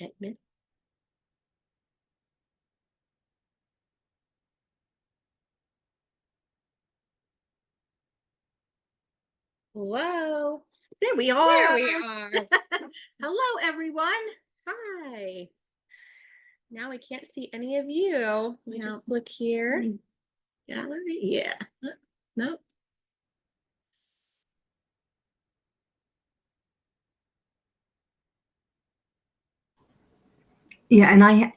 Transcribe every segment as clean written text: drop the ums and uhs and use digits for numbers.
Edmund. Hello. There we are. There we are. Hello, everyone. Hi. Now I can't see any of you. Let me just look here. Gallery. Yeah. Nope. Yeah, and I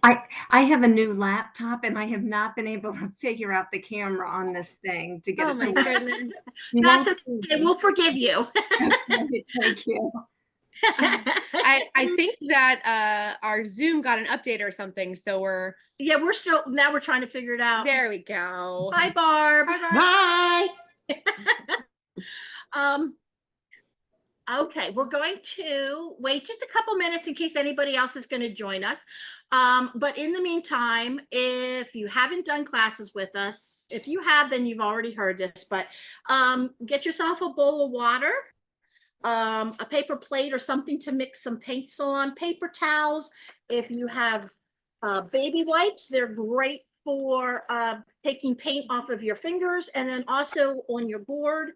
have a new laptop, and I have not been able to figure out the camera on this thing to get Oh it my to work. goodness. You That's won't okay. see me. We'll forgive you. Okay, thank you. I think that our Zoom got an update or something, so we're Yeah, we're trying to figure it out. there. We go. Hi, Barb. Hi, Barb. Hi. Okay, we're going to wait just a couple minutes in case anybody else is going to join us. But in the meantime, if you haven't done classes with us, if you have, then you've already heard this, but get yourself a bowl of water, a paper plate or something to mix some paints on, paper towels. If you have baby wipes, they're great for taking paint off of your fingers and then also on your board.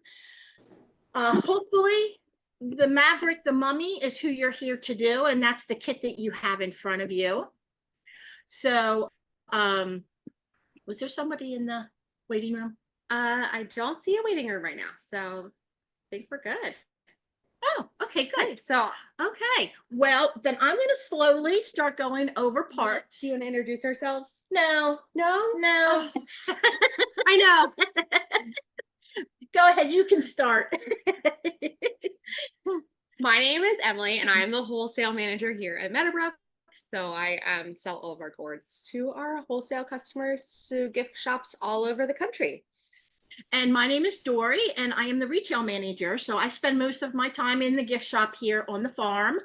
Hopefully the Maverick, the mummy is who you're here to do. And that's the kit that you have in front of you. So, was there somebody in the waiting room? I don't see a waiting room right now, so I think we're good. Oh, okay, good. So, Okay, well, then I'm going to slowly start going over parts. do you want to introduce ourselves? No, No? no. Oh, I know. Go ahead, you can start. My name is Emily, and I'm the wholesale manager here at Meadowbrook. So I sell all of our gourds to our wholesale customers, to gift shops all over the country. And my name is Dori, and I am the retail manager. So I spend most of my time in the gift shop here on the farm.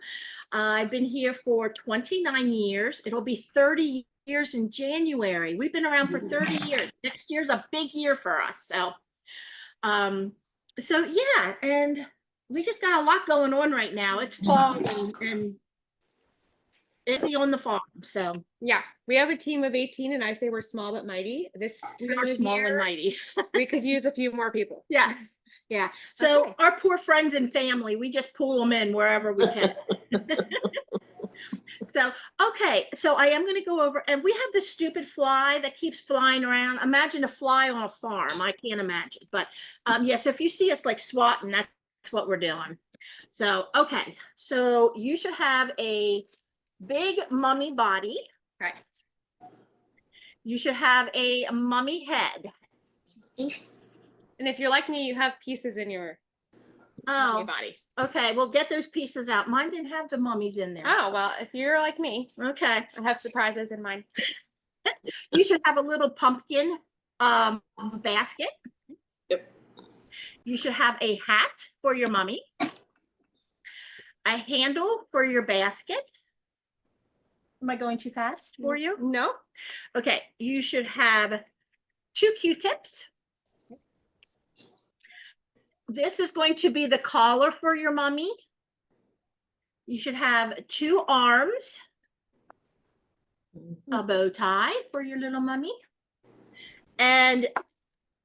I've been here for 29 years. It'll be 30 years in January. We've been around for 30 years. Next year's a big year for us. So yeah, and we just got a lot going on right now. It's fall and busy on the farm. So yeah, we have a team of 18, and I say we're small but mighty. This we are small and mighty. We could use a few more people. Yes. Yeah. So okay. Our poor friends and family, we just pull them in wherever we can. So, okay. So I am going to go over, and we have this stupid fly that keeps flying around. Imagine a fly on a farm. I can't imagine. But yes, if you see us like swatting, that's what we're doing. So, okay. So you should have a big mummy body. Right. You should have a mummy head. And if you're like me, you have pieces in your mummy body. Okay, well, get those pieces out. Mine didn't have the mummies in there. Oh, well, if you're like me, okay, I have surprises in mine. You should have a little pumpkin basket. Yep. You should have a hat for your mummy, a handle for your basket. Am I going too fast for you? No. Okay, you should have 2 Q-tips. This is going to be the collar for your mummy. You should have 2 arms, a bow tie for your little mummy, and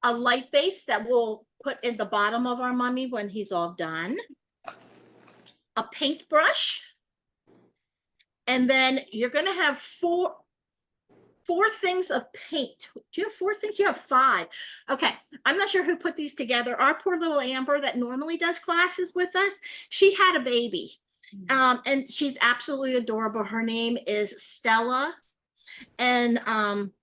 a light base that we'll put in the bottom of our mummy when he's all done, a paintbrush, and then you're going to have four things of paint. Do you have 4 things? You have 5. Okay. I'm not sure who put these together. Our poor little Amber that normally does classes with us, she had a baby. And she's absolutely adorable. Her name is Stella. And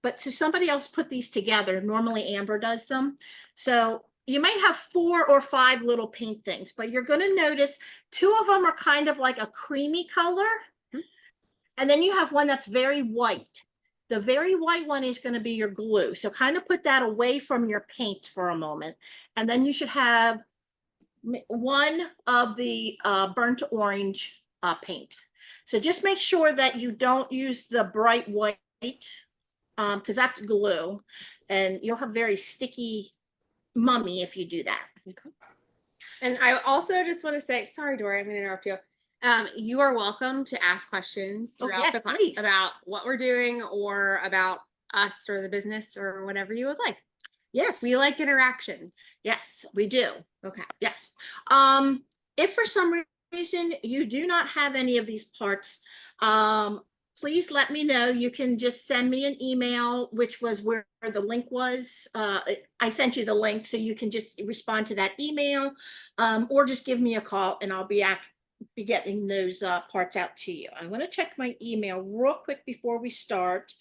but so somebody else put these together. Normally Amber does them. So you might have 4 or 5 little paint things, but you're going to notice 2 of them are kind of like a creamy color. And then you have one that's very white. The very white one is going to be your glue. So kind of put that away from your paint for a moment. And then you should have one of the burnt orange paint. So just make sure that you don't use the bright white because that's glue. And you'll have very sticky mummy if you do that. Okay. And I also just want to say, sorry, Dori, I'm going to interrupt you. You are welcome to ask questions Oh, throughout yes, the class please. about what we're doing or about us or the business or whatever you would like. Yes. We like interaction. Yes, we do. Okay. Yes. If for some reason you do not have any of these parts, please let me know. You can just send me an email, which was where the link was. I sent you the link, so you can just respond to that email, or just give me a call and I'll be getting those parts out to you. I'm going to check my email real quick before we start,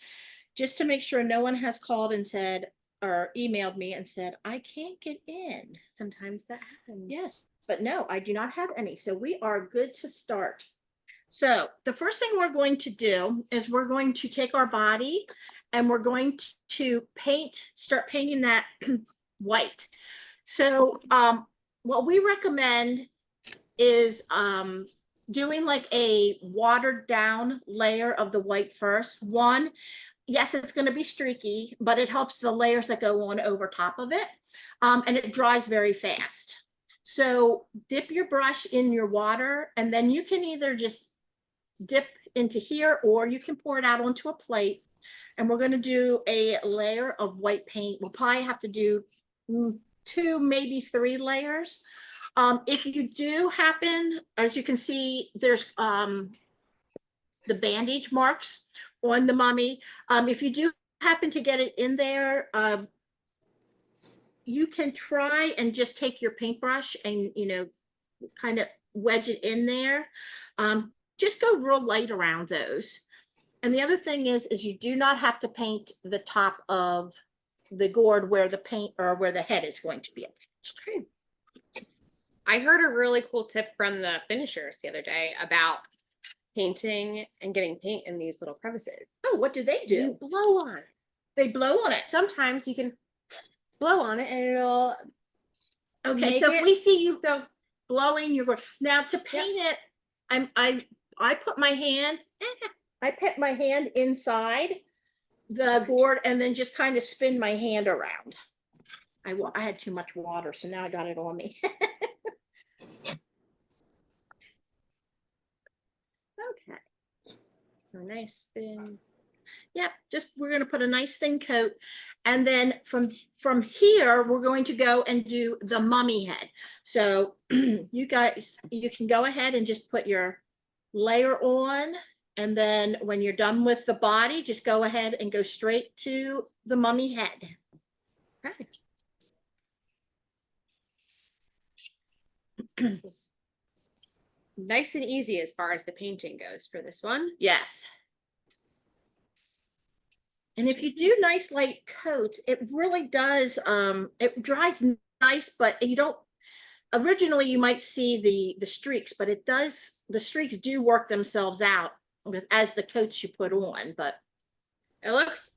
just to make sure no one has called and said, or emailed me and said, I can't get in. Sometimes that happens. Yes, but no, I do not have any. So we are good to start. So the first thing we're going to do is we're going to take our body and we're going to start painting that white. So what we recommend is doing like a watered down layer of the white first. One, yes, it's going to be streaky, but it helps the layers that go on over top of it. And it dries very fast. So dip your brush in your water, and then you can either just dip into here or you can pour it out onto a plate. And we're going to do a layer of white paint. We'll probably have to do 2, maybe 3 layers. If you do happen, as you can see, there's the bandage marks on the mummy. If you do happen to get it in there, you can try and just take your paintbrush and, kind of wedge it in there. Just go real light around those. And the other thing is you do not have to paint the top of the gourd where the paint or where the head is going to be attached. Okay. I heard a really cool tip from the finishers the other day about painting and getting paint in these little crevices. Oh, what do they do? You blow on it. They blow on it. Sometimes you can blow on it and it'll. Okay, so if we see you So blowing your gourd now to paint it, I put my hand. I put my hand inside the gourd and then just kind of spin my hand around. I had too much water, so now I got it on me. Okay. a nice thin. Yep, just we're going to put a nice thin coat. And then from here, we're going to go and do the mummy head. So you guys, you can go ahead and just put your layer on. And then when you're done with the body, just go ahead and go straight to the mummy head. Okay. This is nice and easy as far as the painting goes for this one. Yes. And if you do nice light coats, it really does, it dries nice, but you don't, originally you might see the streaks, but it does, the streaks do work themselves out as the coats you put on, but. It looks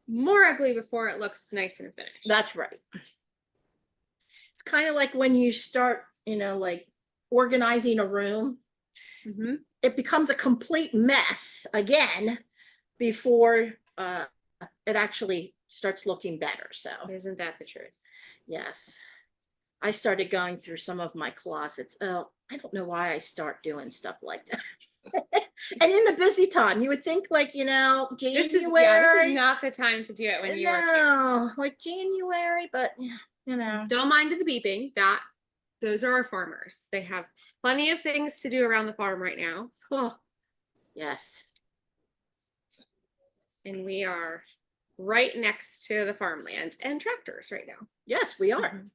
more ugly before it looks nice and finished. That's right. It's kind of like when you start, like organizing a room, it becomes a complete mess again before it actually starts looking better. So isn't that the truth? Yes. I started going through some of my closets. Oh, I don't know why I start doing stuff like that. And in the busy time, you would think like, January. This is not the time to do it when you are here. Like January, but Don't mind the beeping. Those are our farmers. They have plenty of things to do around the farm right now. Oh, yes. And we are right next to the farmland and tractors right now. Yes, we are.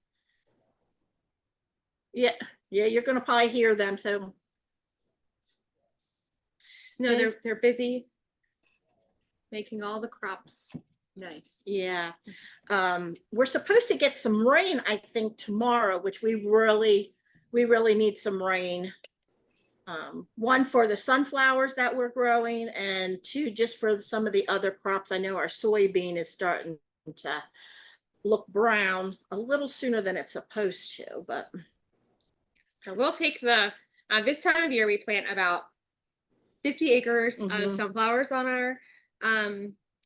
Yeah, you're gonna probably hear them. So no, they're busy making all the crops nice. Yeah. We're supposed to get some rain, I think, tomorrow, which we really need some rain. 1 for the sunflowers that we're growing, and 2 just for some of the other crops. I know our soybean is starting to look brown a little sooner than it's supposed to, but. So we'll take this time of year, we plant about 50 acres of sunflowers on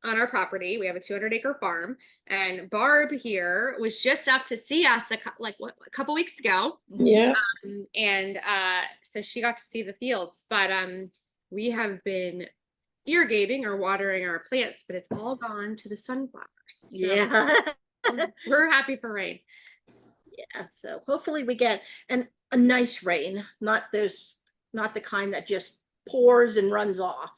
on our property. We have a 200-acre farm, and Barb here was just up to see us a couple weeks ago. Yeah. And so she got to see the fields, but we have been irrigating or watering our plants, but it's all gone to the sunflowers. So Yeah. we're happy for rain. Yeah, so hopefully we get a nice rain, not the kind that just pours and runs off.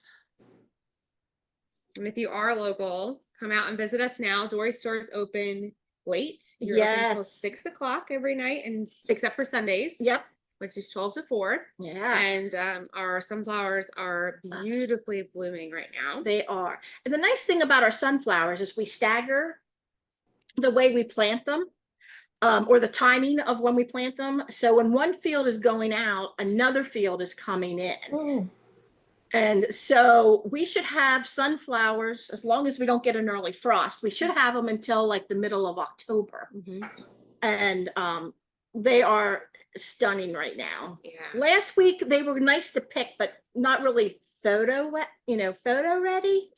And if you are local, come out and visit us now. Dori store is open late. You're open until Yes. 6 o'clock every night, and except for Sundays, Yep. which is 12 to 4. Yeah, And our sunflowers are beautifully blooming right now. they are. And the nice thing about our sunflowers is we stagger the way we plant them, or the timing of when we plant them. So when one field is going out, another field is coming in. Oh, And so we should have sunflowers, as long as we don't get an early frost, we should have them until like the middle of October. And they are stunning right now. Yeah. Last week they were nice to pick, but not really photo ready.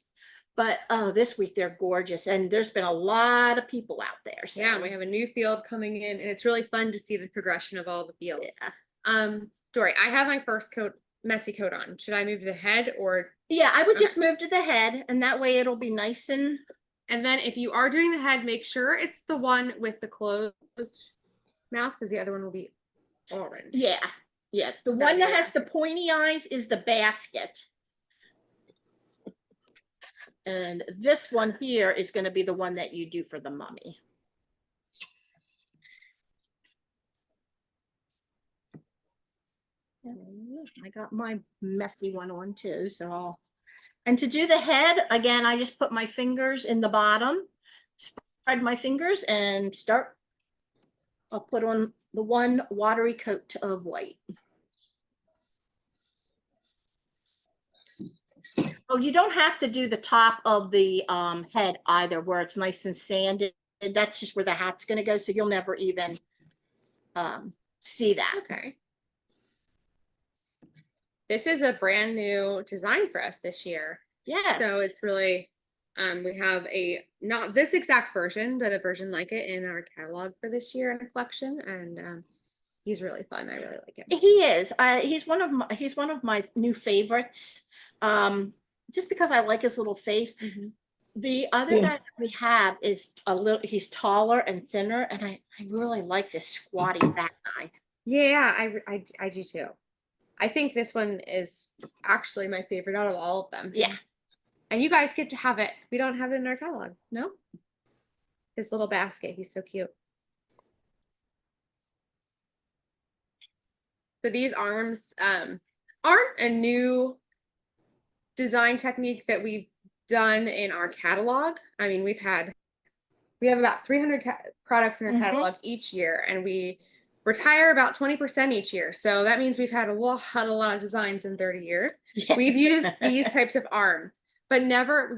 But this week they're gorgeous, and there's been a lot of people out there. So. Yeah, we have a new field coming in, and it's really fun to see the progression of all the fields. Yeah. Dori, I have my first messy coat on. Should I move to the head, or? Yeah, I would Okay. just move to the head, and that way it'll be nice and. And then if you are doing the head, make sure it's the one with the closed mouth, because the other one will be orange. Yeah, yeah. The one that has the pointy eyes is the basket. And this one here is going to be the one that you do for the mummy. I got my messy one on too, so and to do the head, again, I just put my fingers in the bottom, spread my fingers and start. I'll put on the one watery coat of white. Oh, you don't have to do the top of the head either, where it's nice and sanded. That's just where the hat's going to go, so you'll never even see that. Okay. This is a brand new design for us this year. Yes. So it's really, we have not this exact version, but a version like it in our catalog for this year in a collection. And he's really fun. I really like him. He is. He's one of my new favorites. Just because I like his little face. The other guy that we have is he's taller and thinner, and I really like this squatty fat guy. Yeah, I do too. I think this one is actually my favorite out of all of them. Yeah. And you guys get to have it. We don't have it in our catalog. No. His little basket. He's so cute. So these arms aren't a new design technique that we've done in our catalog. I mean, we have about 300 products in our catalog each year, and we retire about 20% each year. So that means we've had a lot of designs in 30 years. Yeah. We've used these types of arms, but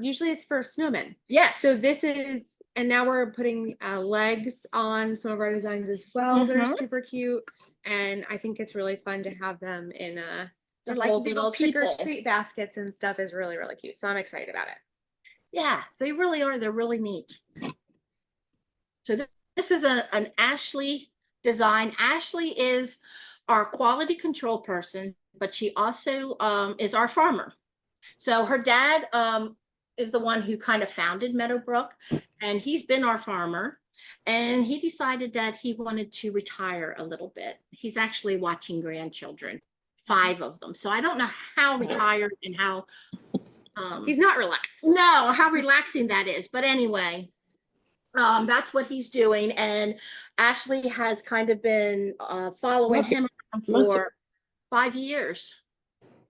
usually it's for snowmen. Yes. So this is, and now we're putting legs on some of our designs as well. That are super cute. And I think it's really fun to have them in They're to like hold little little trick or people. treat baskets and stuff is really, really cute. So I'm excited about it. Yeah, they really are. They're really neat. So this is an Ashley design. Ashley is our quality control person, but she also is our farmer. So her dad is the one who kind of founded Meadowbrook, and he's been our farmer. And he decided that he wanted to retire a little bit. He's actually watching grandchildren, 5 of them. So I don't know how retired and how He's not relaxed. no, how relaxing that is. But anyway, that's what he's doing. And Ashley has kind of been following him around for 5 years.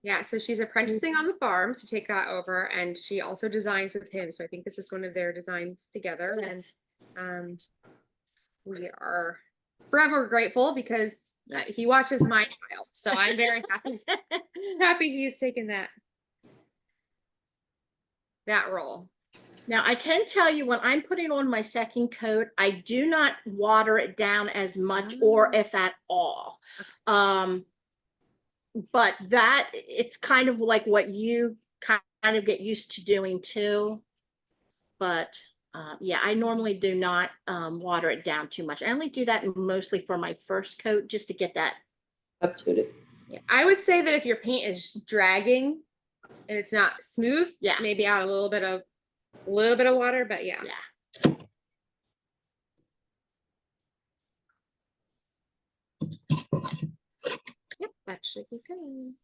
Yeah, so she's apprenticing on the farm to take that over, and she also designs with him. So I think this is one of their designs together. Yes. And we are forever grateful because he watches my child. So I'm very happy he's taken that role. Now I can tell you, when I'm putting on my second coat, I do not water it down as much, or if at all. But that it's kind of like what you kind of get used to doing too. but yeah, I normally do not water it down too much. I only do that mostly for my first coat, just to get that. Up to it. Yeah, I would say that if your paint is dragging and it's not smooth, Yeah. maybe add a little bit of water, but yeah. Yeah. Yep, that should be good.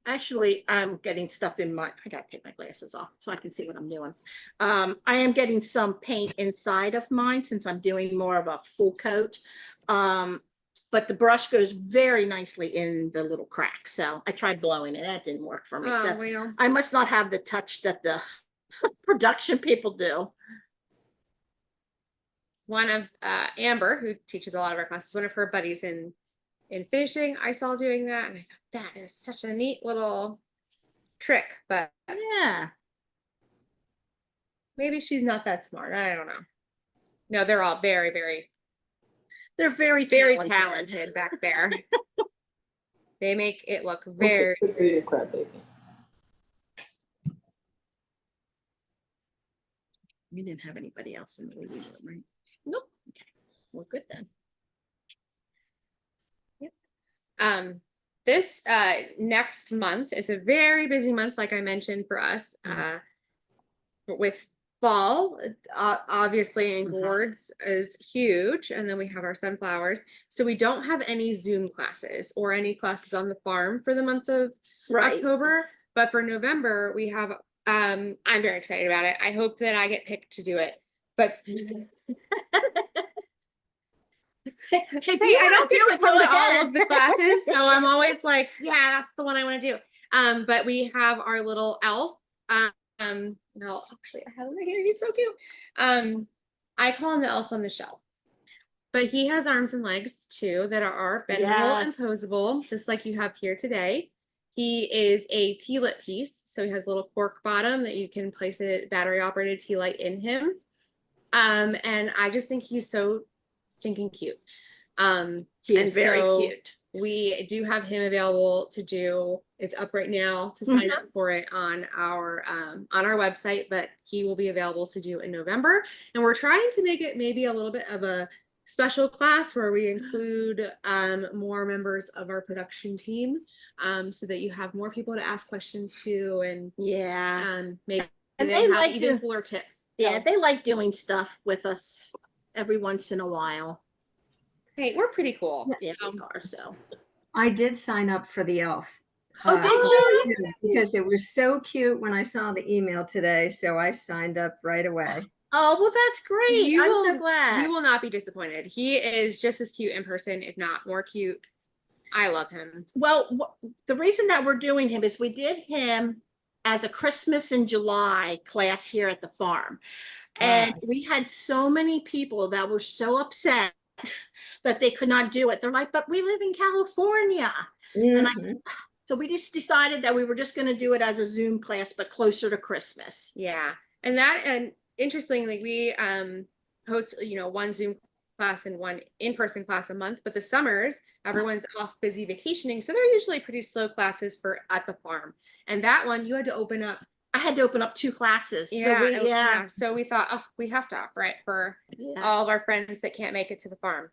Actually, I'm getting stuff in my, I gotta take my glasses off so I can see what I'm doing. I am getting some paint inside of mine since I'm doing more of a full coat. But the brush goes very nicely in the little cracks. So I tried blowing it. That didn't work for me. Oh, So well. I must not have the touch that the production people do. One of Amber, who teaches a lot of our classes, one of her buddies in finishing, I saw doing that, and I thought that is such a neat little trick, but Yeah. maybe she's not that smart. I don't know. No, they're all very, very, They're very, very talented. talented back there. They make it look very. Okay, crab bacon. You didn't have anybody else in the living room, right? Nope. Okay. Well, good then. This next month is a very busy month, like I mentioned, for us. With fall, obviously, and gourds is huge, and then we have our sunflowers. So we don't have any Zoom classes or any classes on the farm for the month of October, but for November we have. I'm very excited about it. I hope that I get picked to do it, but. Hey, I don't get to come to all of the classes, so I'm always like, yeah, that's the one I want to do. But we have our little elf. No, actually, I have him right here. He's so cute. I call him the elf on the shelf. But he has arms and legs too that are bendable and posable, just like you have here today. He is a tea light piece, so he has a little cork bottom that you can place a battery operated tea light in him. And I just think he's so stinking cute. He is very cute. We do have him available to do. It's up right now to sign up for it on our website, but he will be available to do in November. And we're trying to make it maybe a little bit of a special class where we include more members of our production team, so that you have more people to ask questions to, and maybe and they have like even cooler tips. Yeah, they like doing stuff with us every once in a while. Hey, we're pretty cool. Yeah, we are. So I did sign up for the elf. did you? Because it was so cute when I saw the email today, so I signed up right away. Oh, well, that's great. I'm so glad. You will not be disappointed. He is just as cute in person, if not more cute. I love him. Well, the reason that we're doing him is we did him as a Christmas in July class here at the farm. And we had so many people that were so upset that they could not do it. They're like, but we live in California. And so we just decided that we were just going to do it as a Zoom class, but closer to Christmas. Yeah. And interestingly, we host, one Zoom class and one in-person class a month, but the summers, everyone's off busy vacationing. So they're usually pretty slow classes for at the farm. And that one you had to open up. I had to open up 2 classes. Yeah. So we thought, oh, we have to offer it for all of our friends that can't make it to the farm.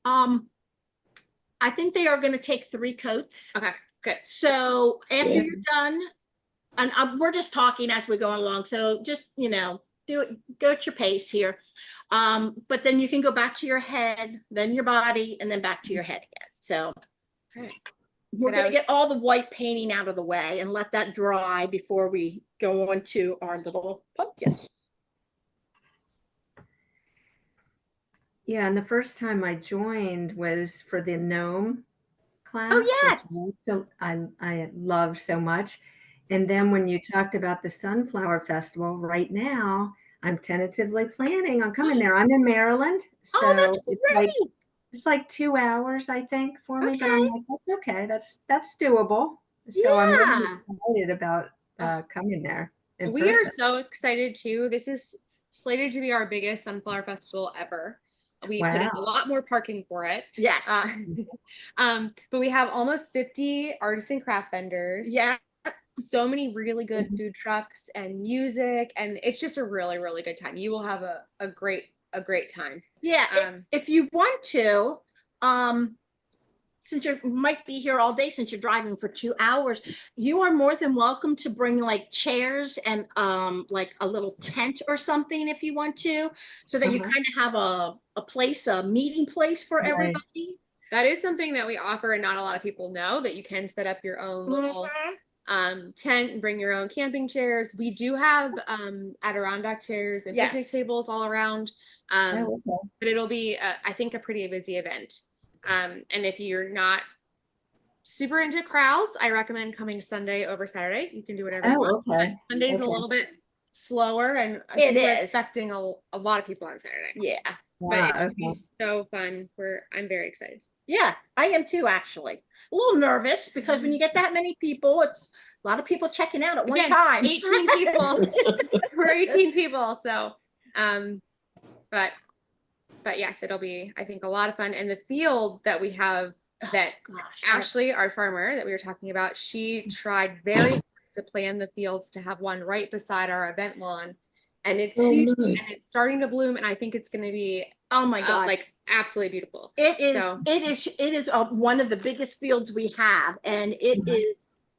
I think they are going to take 3 coats. Okay, good. So after you're done, and we're just talking as we go along. So just, do it, go at your pace here. But then you can go back to your head, then your body, and then back to your head again. So we're going to get all the white painting out of the way and let that dry before we go on to our little pumpkin. Yeah, and the first time I joined was for the gnome class. Oh, yes. Which I love so much. And then when you talked about the Sunflower Festival, right now, I'm tentatively planning on coming there. I'm in Maryland. So that's great. It's like 2 hours, I think, for me, but I'm like, that's okay. That's doable. So I'm really excited about coming there. We are so excited too. This is slated to be our biggest Sunflower Festival ever. We put in a lot more parking for it. Yes. But we have almost 50 artisan craft vendors. Yeah. so many really good food trucks and music, and it's just a really, really good time. You will have a great time. Yeah, if you want to, since you might be here all day, since you're driving for 2 hours, you are more than welcome to bring like chairs and like a little tent or something if you want to, so that you kind of have a place, a meeting place for Right. everybody. That is something that we offer, and not a lot of people know, that you can set up your own little tent and bring your own camping chairs. We do have Adirondack chairs and picnic tables all around. But it'll be I think a pretty busy event. And if you're not super into crowds, I recommend coming Sunday over Saturday. You can do whatever you want. Okay. Sunday's a little bit slower, and I think we're expecting a lot of people on Saturday. Yeah. But it should be so fun. I'm very excited. Yeah, I am too, actually. A little nervous because when you get that many people, it's a lot of people checking out at one time. 18 people. We're 18 people. So, but yes, it'll be, I think, a lot of fun. And the field that we have, that Ashley, our farmer that we were talking about, she tried very hard to plan the fields to have one right beside our event lawn. And it's huge, and it's starting to bloom, and I think it's going to be, oh my God, like absolutely beautiful. It is one of the biggest fields we have, and it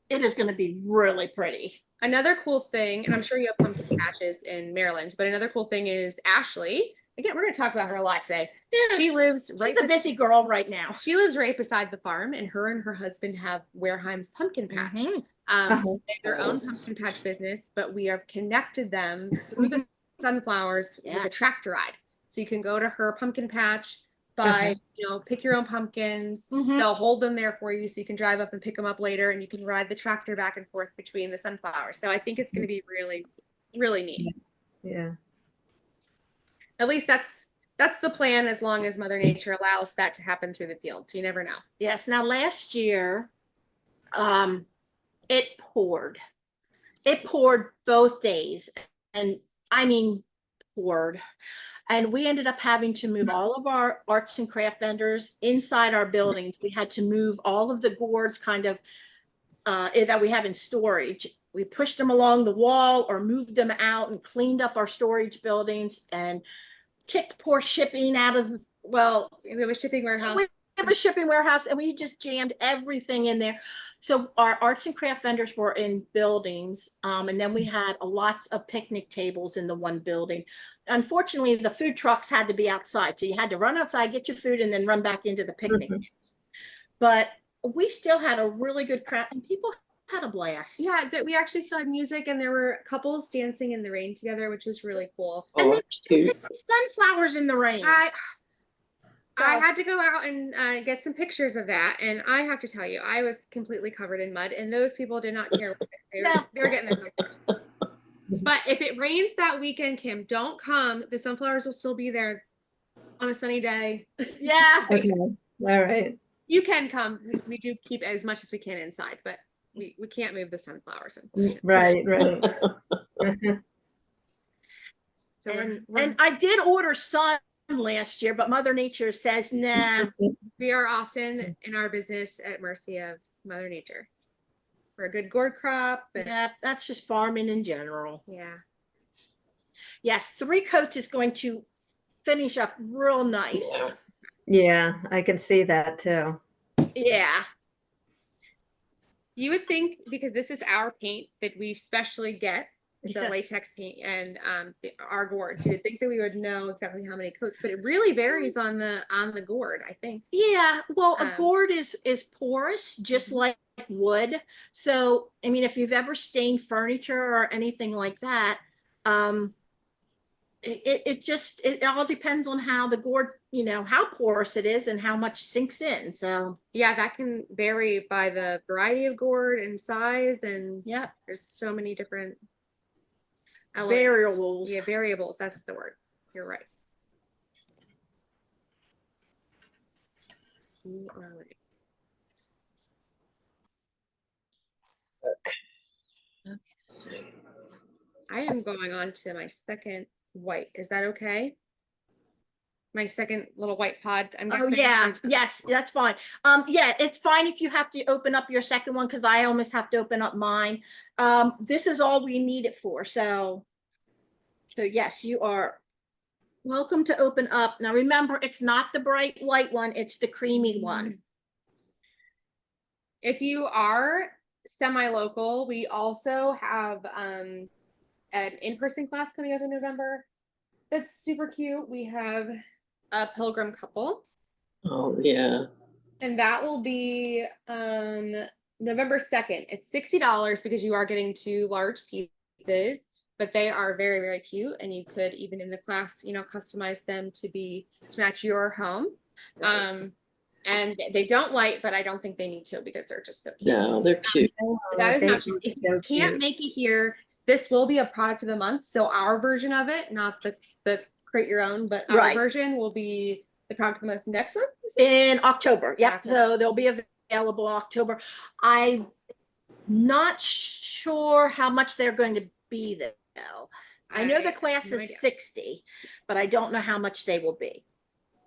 is going to be really pretty. Another cool thing, and I'm sure you have pumpkin patches in Maryland, but another cool thing is Ashley. Again, we're going to talk about her a lot today. Yeah. She lives right. She's a busy girl right now. She lives right beside the farm, and her husband have Wareheim's Pumpkin Patch. So they have their own pumpkin patch business, but we have connected them through the sunflowers with a tractor ride. So you can go to her pumpkin patch, pick your own pumpkins. They'll hold them there for you, so you can drive up and pick them up later, and you can ride the tractor back and forth between the sunflowers. So I think it's going to be really, really neat. Yeah. At least that's the plan, as long as Mother Nature allows that to happen through the field. So you never know. Yes. Now last year, it poured. It poured both days, and I mean poured. And we ended up having to move all of our arts and craft vendors inside our buildings. We had to move all of the gourds kind of that we have in storage. We pushed them along the wall or moved them out and cleaned up our storage buildings and kicked poor shipping out of, we have a shipping warehouse. We have a shipping warehouse, and we just jammed everything in there. So our arts and craft vendors were in buildings, and then we had lots of picnic tables in the one building. Unfortunately, the food trucks had to be outside, so you had to run outside, get your food, and then run back into the picnic tables. But we still had a really good crowd, and people had a blast. Yeah, that we actually still had music, and there were couples dancing in the rain together, which was really cool. And we had sunflowers in the rain. I had to go out and get some pictures of that, and I have to tell you, I was completely covered in mud, and those people did not care. They were getting their sunflowers. But if it rains that weekend, Kim, don't come. The sunflowers will still be there on a sunny day. Yeah. Okay. All right. You can come. We do keep as much as we can inside, but we can't move the sunflowers. Right. So and I did order sun last year, but Mother Nature says, nah. We are often in our business at mercy of Mother Nature. For a good gourd crop. Yeah, that's just farming in general. Yeah. Yes, 3 coats is going to finish up real nice. Yeah, I can see that too. Yeah. You would think, because this is our paint that we specially get, it's a latex paint, and our gourd. So you'd think that we would know exactly how many coats, but it really varies on the gourd, I think. Yeah, well, a gourd is porous, just like wood. So, I mean, if you've ever stained furniture or anything like that, it all depends on how the gourd, how porous it is and how much sinks in. So yeah, that can vary by the variety of gourd and size, and there's so many different variables. Yeah, variables. That's the word. You're right. You are right. Okay. I am going on to my second white. Is that okay? my second little white pod. I'm Oh, guessing. yeah, yes, that's fine. Yeah, it's fine if you have to open up your second one, because I almost have to open up mine. This is all we need it for, so yes, you are welcome to open up. Now, remember, it's not the bright white one, it's the creamy one. If you are semi-local, we also have an in-person class coming up in November. That's super cute. We have a pilgrim couple, Oh, yeah. and that will be November 2nd. It's $60 because you are getting 2 large pieces, but they are very, very cute. And you could even in the class, you know, customize them to match your home. And they don't light, but I don't think they need to because they're just so cute. No, they're cute. Oh, That is they an are option. If so you can't cute. make it here, this will be a product of the month. So our version of it, not the create your own, but our Right. version will be the product of the month next month. In October, yep, Okay. so they'll be available October. I'm not sure how much they're going to be though. I know the class no is idea. 60, but I don't know how much they will be.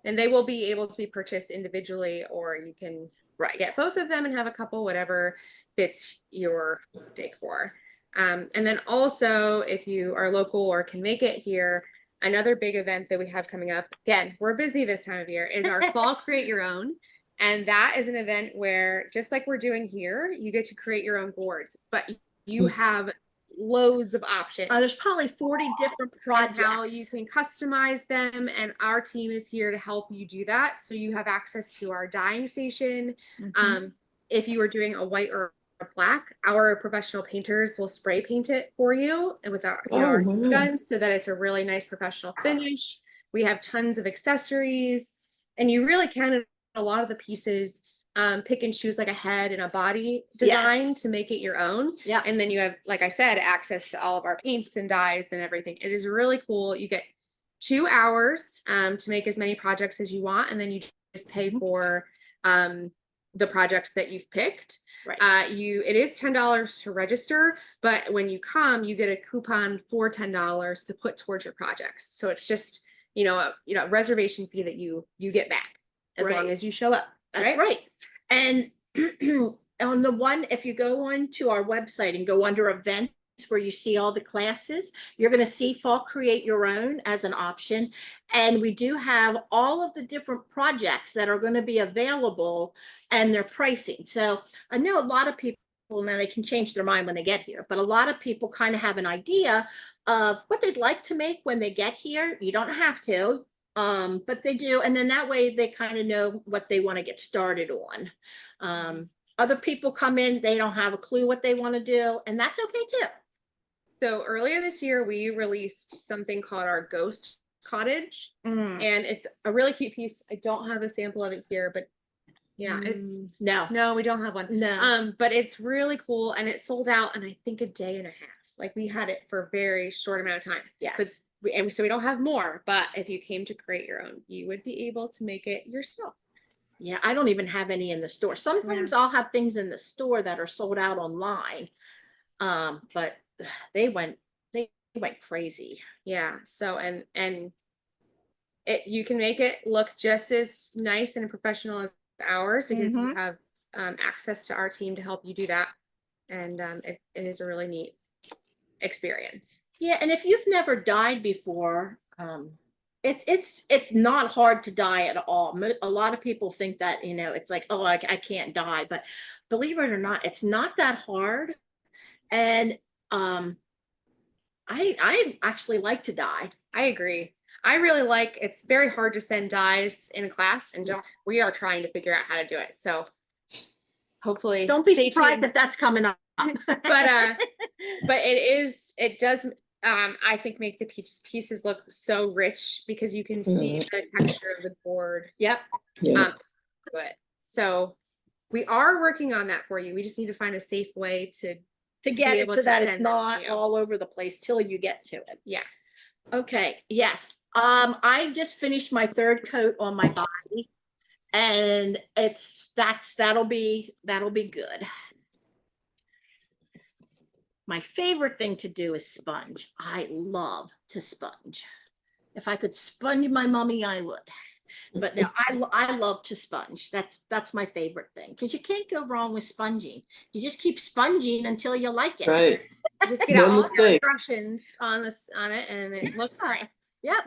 And they will be able to be purchased individually, or you can get both of them and have a couple, whatever fits your decor. And then also, if you are local or can make it here, another big event that we have coming up, again, we're busy this time of year, is our fall Create Your Own. And that is an event where, just like we're doing here, you get to create your own boards, but you have loads of options. There's probably 40 different And projects. how you can customize them, and our team is here to help you do that. So you have access to our dyeing station. If you are doing a white or a black, our professional painters will spray paint it for you and with our, you know, our wow. guns, so that it's a really nice professional finish. We have tons of accessories, and you really can, in a lot of the pieces, pick and choose like a head and a body design Yes. to make it your own. Yeah. And then you have, like I said, access to all of our paints and dyes and everything. It is really cool. You get 2 hours to make as many projects as you want, and then you just pay for the projects that you've picked. Right. It is $10 to register, but when you come, you get a coupon for $10 to put towards your projects. So it's just, you know, a reservation fee that you get back as long as you show up. That's right. And on the one, if you go on to our website and go under events where you see all the classes, you're going to see Fall Create Your Own as an option. And we do have all of the different projects that are going to be available and their pricing. So I know a lot of people, now they can change their mind when they get here, but a lot of people kind of have an idea of what they'd like to make when they get here. You don't have to. But they do, and then that way they kind of know what they want to get started on. Other people come in, they don't have a clue what they want to do, and that's okay too. So earlier this year, we released something called our Ghost Cottage, and it's a really cute piece. I don't have a sample of it here, but yeah, it's no, we don't have one. No. But it's really cool, and it sold out in I think a day and a half. Like we had it for a very short amount of time. Yes. And so we don't have more, but if you came to create your own, you would be able to make it yourself. Yeah, I don't even have any in the store. Sometimes I'll have things in the store that are sold out online. But they went crazy. Yeah. So and you can make it look just as nice and professional as ours, because you have access to our team to help you do that. And it is a really neat experience. Yeah, and if you've never dyed before, it's not hard to dye at all. A lot of people think that, you know, it's like, oh, I can't dye, but believe it or not, it's not that hard. And I actually like to dye. I agree. I really like, it's very hard to send dyes in a class, and we are trying to figure out how to do it. So hopefully Don't be surprised if that's coming up. but it does I think make the pieces look so rich, because you can see the texture of the board. Yep. Yeah. But so we are working on that for you. We just need to find a safe way to get it so that it's send not that to you. all over the place till you get to it. Yes. Okay. Yes. I just finished my 3rd coat on my body, and that'll be good. My favorite thing to do is sponge. I love to sponge. If I could sponge my mummy, I would. But no, I love to sponge. That's my favorite thing, because you can't go wrong with sponging. You just keep sponging until you like it. Right. Just get No all your mistakes. impressions on it, and it looks great. Yep.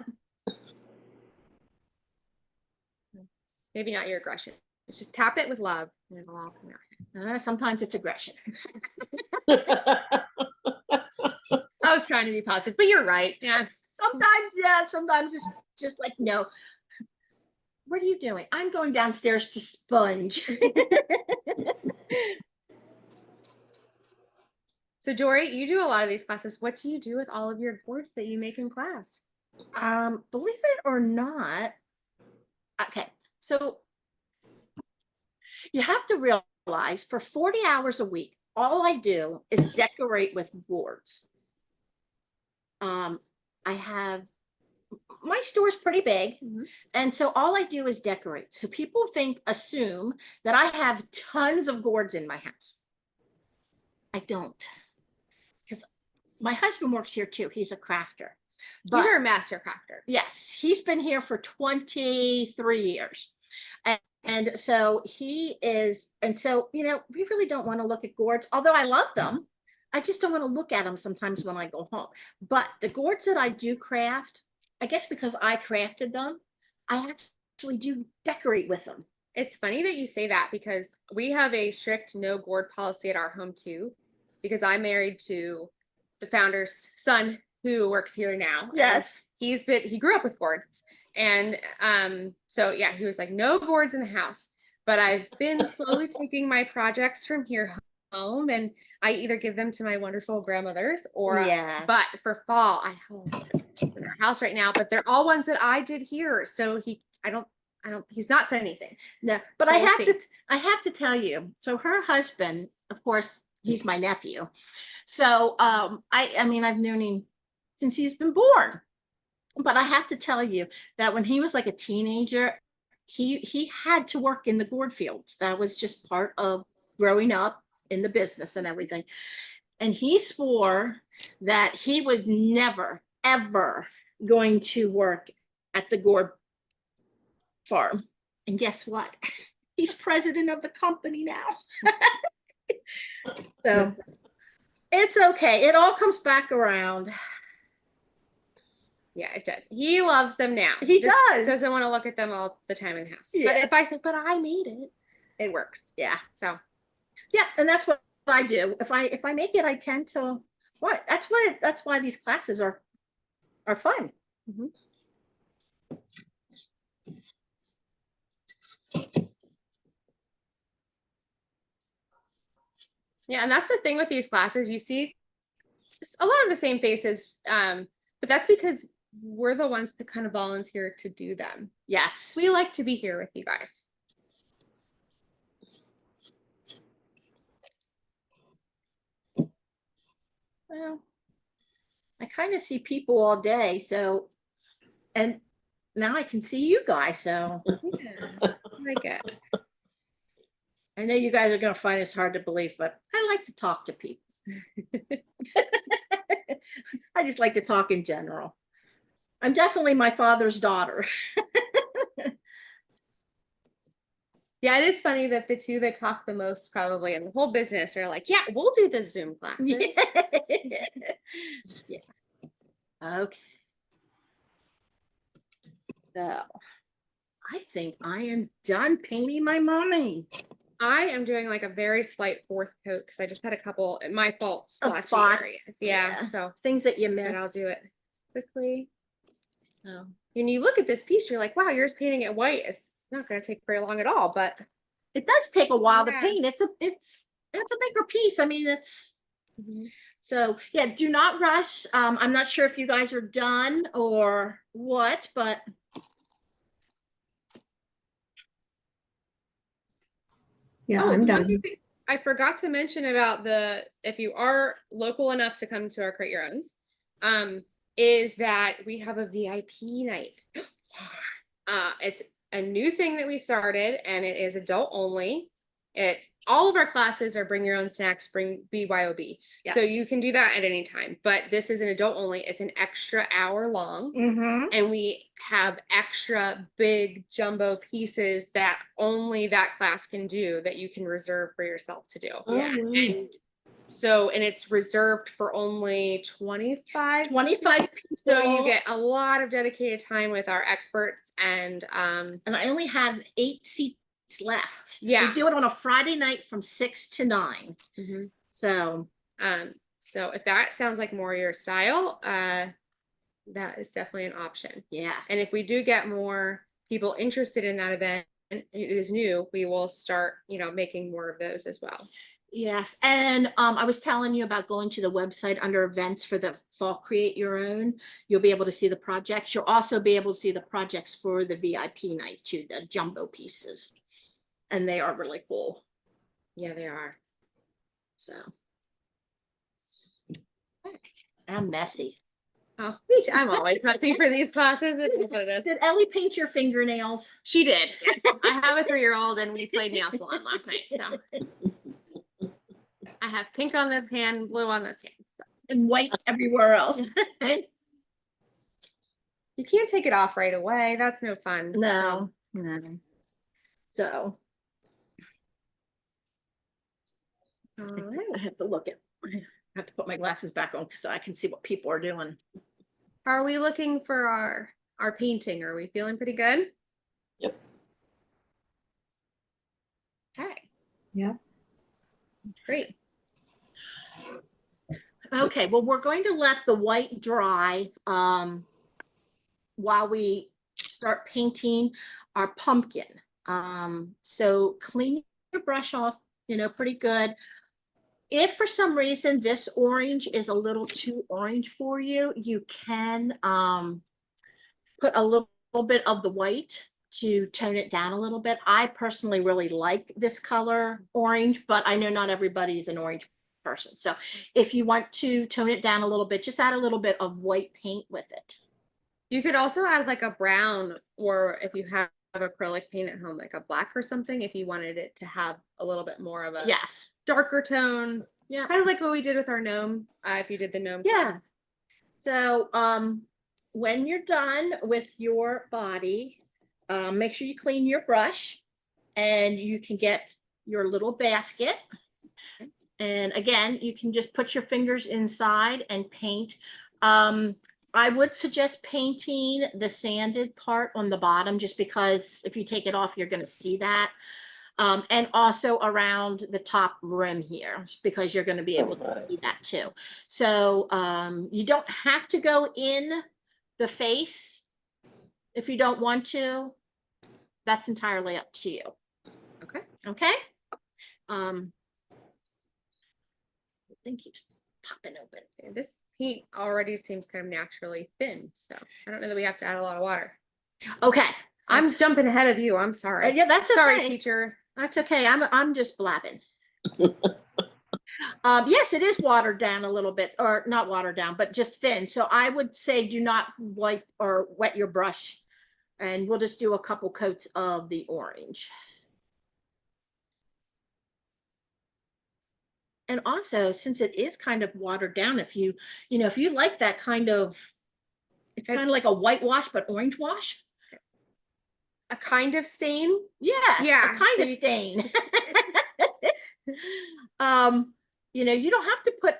Maybe not your aggression. It's just tap it with love, and it'll all come out. Sometimes it's aggression. I was trying to be positive, but you're right. Yeah. Sometimes, yeah. Sometimes it's just like, no. What are you doing? I'm going downstairs to sponge. So Dori, you do a lot of these classes. What do you do with all of your boards that you make in class? Believe it or not. Okay, so you have to realize for 40 hours a week, all I do is decorate with gourds. I have, my store's pretty big, and so all I do is decorate. So people assume that I have tons of gourds in my house. I don't, because my husband works here too. He's a crafter. But You're a master crafter. yes, he's been here for 23 years. And so he is, and so, we really don't want to look at gourds, although I love them. I just don't want to look at them sometimes when I go home. But the gourds that I do craft, I guess because I crafted them, I actually do decorate with them. It's funny that you say that, because we have a strict no gourd policy at our home too, because I'm married to the founder's son who works here now. Yes. He grew up with gourds. And so yeah, he was like, no gourds in the house. But I've been slowly taking my projects from here home, and I either give them to my wonderful grandmothers, or Yeah. but for fall, I have in our house right now, but they're all ones that I did here. So he's not said anything. No, but So I we'll have to tell you, so her husband, of course, he's my nephew. So I mean, I've known him since he's been born. But I have to tell you that when he was like a teenager, he had to work in the gourd fields. That was just part of growing up in the business and everything. And he swore that he was never, ever going to work at the gourd farm. And guess what? He's president of the company now. So it's okay. It all comes back around. Yeah, it does. He loves them now. He Just does. doesn't want to look at them all the time in the house. Yeah. But if I said, but I made it, it works. Yeah. So Yeah, and that's what I do. If I make it, I tend to what? That's why these classes are fun. yeah, and that's the thing with these classes. You see a lot of the same faces, but that's because we're the ones that kind of volunteer to do them. Yes. We like to be here with you guys. Well, I kind of see people all day, so, and now I can see you guys, so Yeah, I like it. I know you guys are going to find this hard to believe, but I like to talk to people. I just like to talk in general. I'm definitely my father's daughter. Yeah, it is funny that the two that talk the most probably in the whole business are like, yeah, we'll do the Zoom classes. Yeah. Okay. So I think I am done painting my mommy. I am doing like a very slight fourth coat because I just had a couple, my fault, splotchy spots. areas. Yeah, so Things that you but missed. I'll do it quickly. So When you look at this piece, you're like, wow, yours painting it white. It's not going to take very long at all, but it does take a while to Yeah. paint. It's a bigger piece. I mean, it's so yeah, do not rush. I'm not sure if you guys are done or what, but Yeah, oh, I'm the one done. thing I forgot to mention about if you are local enough to come to our Create Your Owns, is that we have a VIP night. It's a new thing that we started, and it is adult only. It all of our classes are bring your own snacks, bring BYOB. Yeah. So you can do that at any time, but this is an adult only. It's an extra hour long. Mm-hmm. And we have extra big jumbo pieces that only that class can do that you can reserve for yourself to do. Oh, Yeah. wow. And so, and it's reserved for only 25. 25 people. So you get a lot of dedicated time with our experts and And I only have 8 seats left. Yeah. We do it on a Friday night from 6 to 9. So so if that sounds like more your style, that is definitely an option. yeah. And if we do get more people interested in that event, and it is new, we will start, making more of those as well. Yes. And I was telling you about going to the website under events for the fall Create Your Own. You'll be able to see the projects. You'll also be able to see the projects for the VIP night too, the jumbo pieces. And they are really cool. Yeah, they are. So I'm messy. Oh, I'm always messy for these classes. It is what it is. Did Ellie paint your fingernails? She did. I have a 3-year-old and we played nail salon last night. So I have pink on this hand, blue on this hand. And white everywhere else. You can't take it off right away. That's no fun. No. So All right. I have to look at, I have to put my glasses back on so I can see what people are doing. Are we looking for our painting? Are we feeling pretty good? Yep. Okay, Yeah. great. Okay, well, we're going to let the white dry while we start painting our pumpkin. So clean your brush off, pretty good. If for some reason this orange is a little too orange for you, you can put a little bit of the white to tone it down a little bit. I personally really like this color orange, but I know not everybody's an orange person. So if you want to tone it down a little bit, just add a little bit of white paint with it. You could also add like a brown, or if you have acrylic paint at home, like a black or something, if you wanted it to have a little bit more of a Yes. darker tone. Yeah. Kind of like what we did with our gnome, if you did the gnome. Yeah. So when you're done with your body, make sure you clean your brush and you can get your little basket. And again, you can just put your fingers inside and paint. I would suggest painting the sanded part on the bottom, just because if you take it off, you're going to see that. And also around the top rim here, because you're going to be able to see that too. So you don't have to go in the face if you don't want to. That's entirely up to you. Okay. Okay. I think keeps popping open. Okay, this paint already seems kind of naturally thin, so I don't know that we have to add a lot of water. Okay. I'm jumping ahead of you. I'm sorry. Yeah, that's sorry, okay. teacher. That's okay. I'm just blabbing. Yes, it is watered down a little bit, or not watered down, but just thin. So I would say do not wipe or wet your brush, and we'll just do a couple coats of the orange. And also, since it is kind of watered down, if you like that kind of, it's kind of like a whitewash, but orange wash. A kind of stain. Yeah, Yeah, a kind so of stain. You don't have to put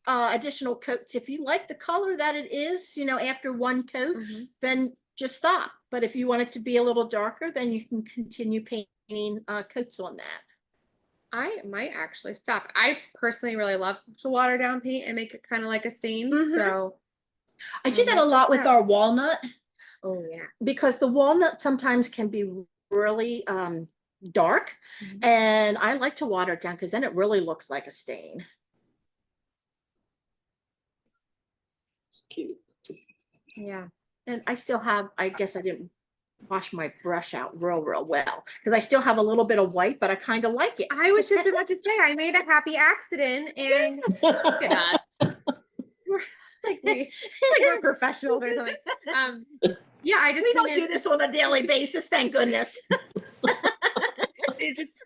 additional coats. If you like the color that it is, after one coat, then just stop. But if you want it to be a little darker, then you can continue painting coats on that. I might actually stop. I personally really love to water down paint and make it kind of like a stain. So I do that a lot with our walnut. Oh yeah. Because the walnut sometimes can be really dark, and I like to water it down because then it really looks like a stain. It's cute. Yeah. And I still have, I guess I didn't wash my brush out real well because I still have a little bit of white, but I kind of like it. I was just about to say I made a happy accident, and we're professionals or something. Yeah, I just We don't do this on a daily basis, thank goodness.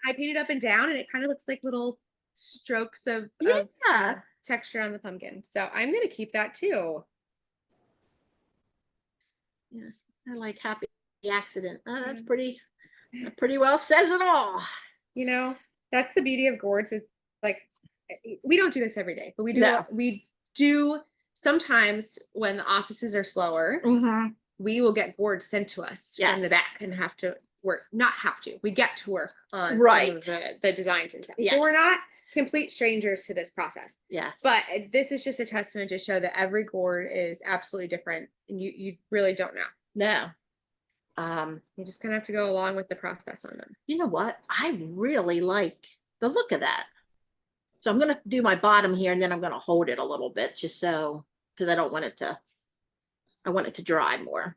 I painted up and down, and it kind of looks like little strokes of Yeah. texture on the pumpkin. So I'm gonna keep that too. I like happy accident. Oh, that's Yeah. that pretty well says it all. You know, that's the beauty of gourds is like we don't do this every day, but No. we do sometimes when the offices are slower, Mm-hmm. we will get gourds sent to us from the Yes. back and have to work. Not have to. We get to work on some Right. of the designs and stuff. Yeah. So we're not complete strangers to this process. Yes. But this is just a testament to show that every gourd is absolutely different, and you really don't know. No. You just kind of have to go along with the process on them. You know what? I really like the look of that. So I'm gonna do my bottom here, and then I'm gonna hold it a little bit, just so, because I want it to dry more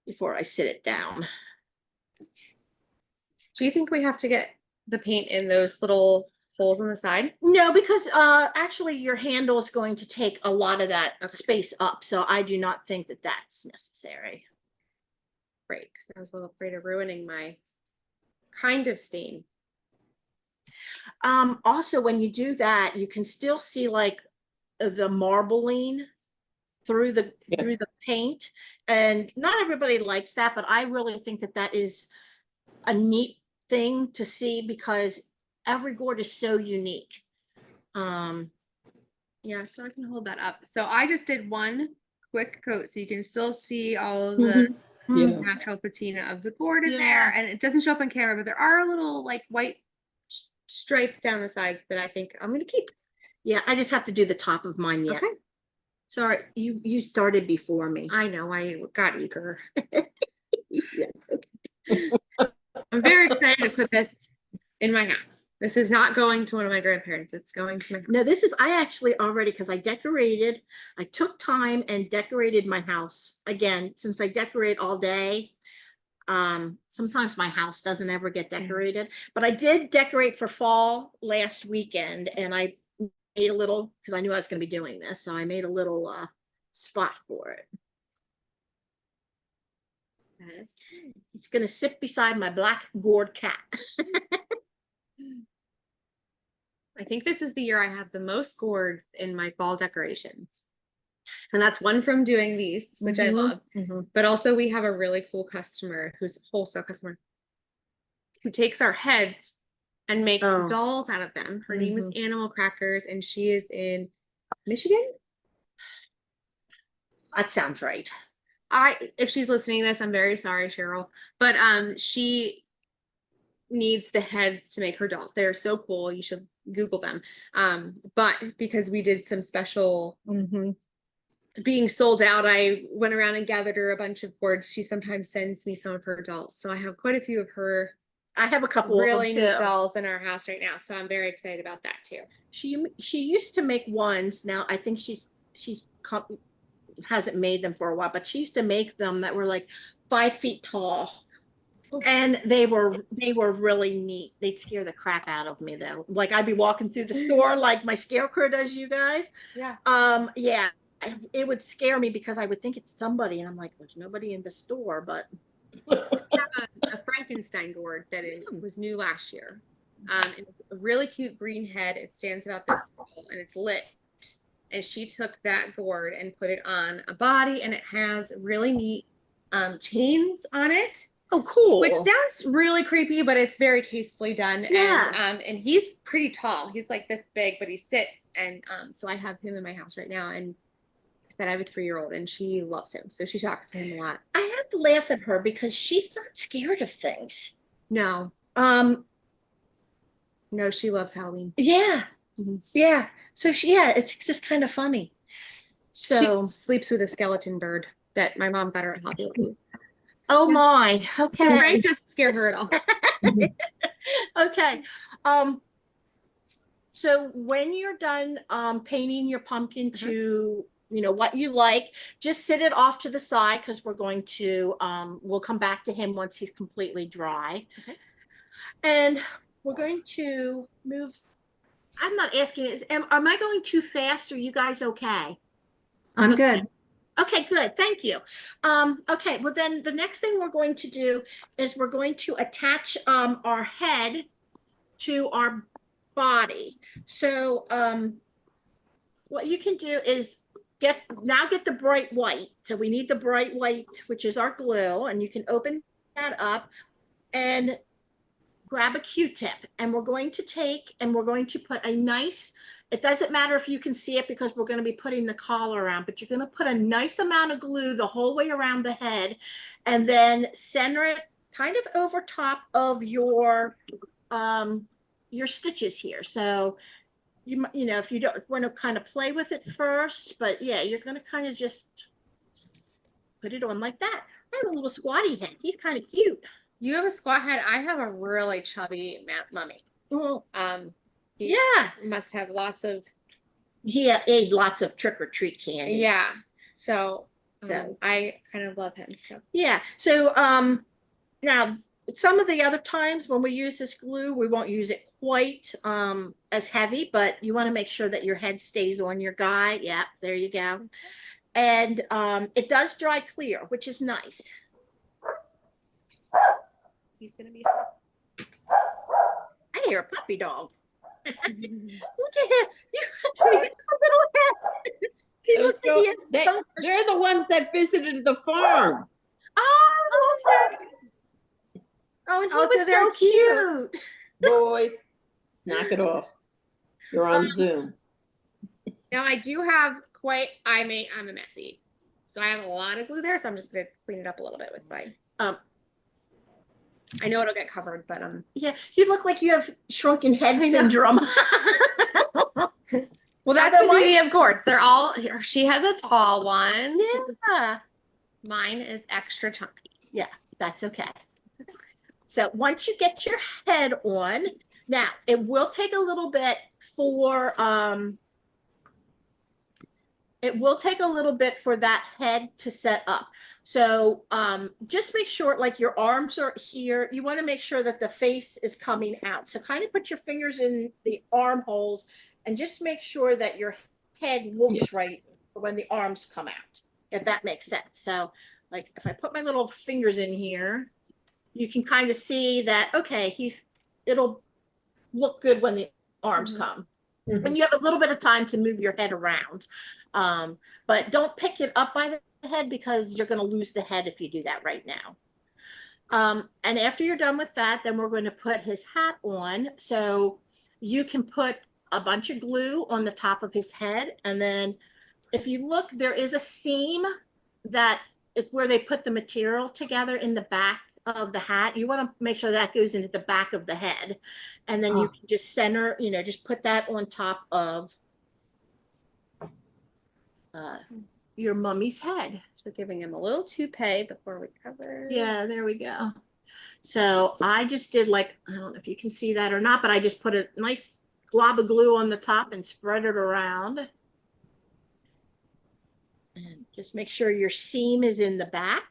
before I sit it down. Do you think we have to get the paint in those little holes on the side? No, because actually your handle is going to take a lot of that space up, so I do not think that that's necessary. Right, because I was a little afraid of ruining my kind of stain. Also, when you do that, you can still see like the marbling through the paint, and not everybody likes that, but I really think that that is a neat thing to see because every gourd is so unique. Yeah, so I can hold that up. So I just did one quick coat, so you can still see all of the Yeah. natural patina of the gourd in Yeah. there, and it doesn't show up on camera, but there are little like white stripes down the side that I think I'm gonna keep. Yeah, I just have to do the top of mine yet. Okay. Sorry, you started before me. I know, I got eager. Yeah, okay. I'm very excited to put this in my house. This is not going to one of my grandparents. It's going to my house. No, I actually already, because I took time and decorated my house. Again, since I decorate all day, sometimes my house doesn't ever get decorated, but I did decorate for fall last weekend, and I made a little, because I knew I was going to be doing this, so I made a little spot for it. It's going to sit beside my black gourd cat. I think this is the year I have the most gourd in my fall decorations. And that's one from doing these, which I love. But also we have a really cool customer who's a wholesale customer who takes our heads and makes dolls out of them. Her name is Animal Crackers, and she is in Michigan. That sounds right. If she's listening to this, I'm very sorry, Cheryl. But she needs the heads to make her dolls. They're so cool. You should Google them. But because we did some special being sold out, I went around and gathered her a bunch of gourds. She sometimes sends me some of her dolls. So I have quite a few of her. I have a couple really of neat them too. dolls in our house right now. So I'm very excited about that too. She used to make ones. Now I think she's hasn't made them for a while, but she used to make them that were like 5 feet tall. And they were really neat. They'd scare the crap out of me though. Like I'd be walking through the store like my scarecrow does, you guys. Yeah. Yeah, it would scare me because I would think it's somebody, and I'm like, there's nobody in the store. But we have a Frankenstein gourd that was new last year. And a really cute green head. It stands about this tall and it's lit. And she took that gourd and put it on a body, and it has really neat chains on it. Oh, cool. Which sounds really creepy, but it's very tastefully done. Yeah. And he's pretty tall. He's like this big, but he sits. And so I have him in my house right now. And I said I have a 3-year-old, and she loves him. So she talks to him a lot. I have to laugh at her because she's not scared of things. No. No, she loves Halloween. Yeah. Yeah. So it's just kind of funny. So she sleeps with a skeleton bird that my mom got her at Hobby Lobby. Oh my. Okay. So Frank doesn't scare her at all. Okay. So when you're done painting your pumpkin to what you like, just sit it off to the side, because we're going to we'll come back to him once he's completely dry. Okay. And we're going to move. I'm not asking, am I going too fast? Are you guys okay? I'm good. Okay, good. Thank you. Okay, well then the next thing we're going to do is we're going to attach our head to our body. So what you can do is get the bright white. So we need the bright white, which is our glue, and you can open that up and grab a Q-tip, and we're going to take and we're going to put a nice, it doesn't matter if you can see it because we're going to be putting the collar around, but you're going to put a nice amount of glue the whole way around the head and then center it kind of over top of your stitches here. So you know, if you don't want to kind of play with it first, but yeah, you're going to kind of just put it on like that. I have a little squatty head. He's kind of cute. You have a squat head. I have a really chubby mummy. Oh, He yeah. must have lots of, He ate lots of trick or treat candy. yeah. So, So. I kind of love him. So Yeah. So now some of the other times when we use this glue, we won't use it quite as heavy, but you want to make sure that your head stays on your guy. Yeah, there you go. And it does dry clear, which is nice. he's gonna be. I hear a puppy dog. Look at him. He Those looks like he has some- they're the ones that visited the farm. Oh, and he Oh, so was they're so cute. Boys, knock it off. You're on Zoom. Now I do have I'm a messy. So I have a lot of glue there, so I'm just gonna clean it up a little bit with my I know it'll get covered, but Yeah, you look like you have shrunken head syndrome. well, that's the beauty of gourds. They're all she has a tall one. Yeah. Mine is extra chunky. Yeah, that's okay. So once you get your head on, now it will take a little bit for that head to set up. So just make sure like your arms are here. You want to make sure that the face is coming out. So kind of put your fingers in the armholes and just make sure that your head looks right when the arms come out, if that makes sense. So like if I put my little fingers in here, you can kind of see that, okay, it'll look good when the arms come. And you have a little bit of time to move your head around. But don't pick it up by the head because you're going to lose the head if you do that right now. And after you're done with that, then we're going to put his hat on. So you can put a bunch of glue on the top of his head. And then if you look, there is a seam that it's where they put the material together in the back of the hat. You want to make sure that goes into the back of the head. And then you can just center, just put that on top of your mummy's head. So we're giving him a little toupee before we cover. Yeah, there we go. So I just did I don't know if you can see that or not, but I just put a nice glob of glue on the top and spread it around. And just make sure your seam is in the back.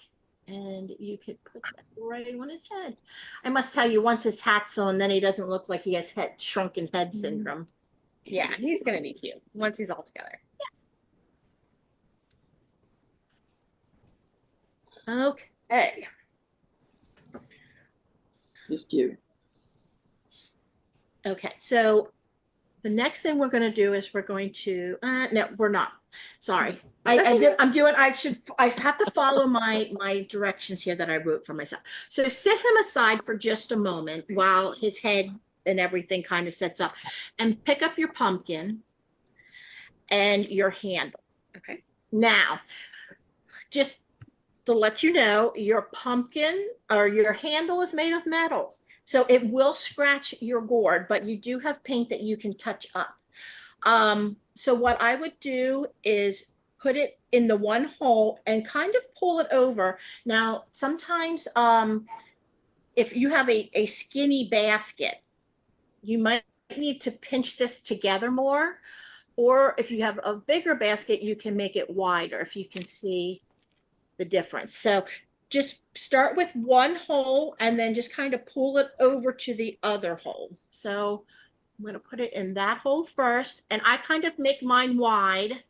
And you could put that right on his head. I must tell you, once his hat's on, then he doesn't look like he has shrunken head syndrome. Yeah, he's gonna be cute once he's all together. Yeah. Okay. He's cute. Okay, so the next thing we're going to do is we're going to no, we're not. Sorry. I have to follow my directions here that I wrote for myself. So sit him aside for just a moment while his head and everything kind of sets up, and pick up your pumpkin and your handle. Okay. Now, just to let you know, your pumpkin or your handle is made of metal. So it will scratch your gourd, but you do have paint that you can touch up. So what I would do is put it in the one hole and kind of pull it over. Now, sometimes if you have a skinny basket, you might need to pinch this together more. Or if you have a bigger basket, you can make it wider if you can see the difference. So just start with one hole and then just kind of pull it over to the other hole. So I'm going to put it in that hole first, and I kind of make mine wide,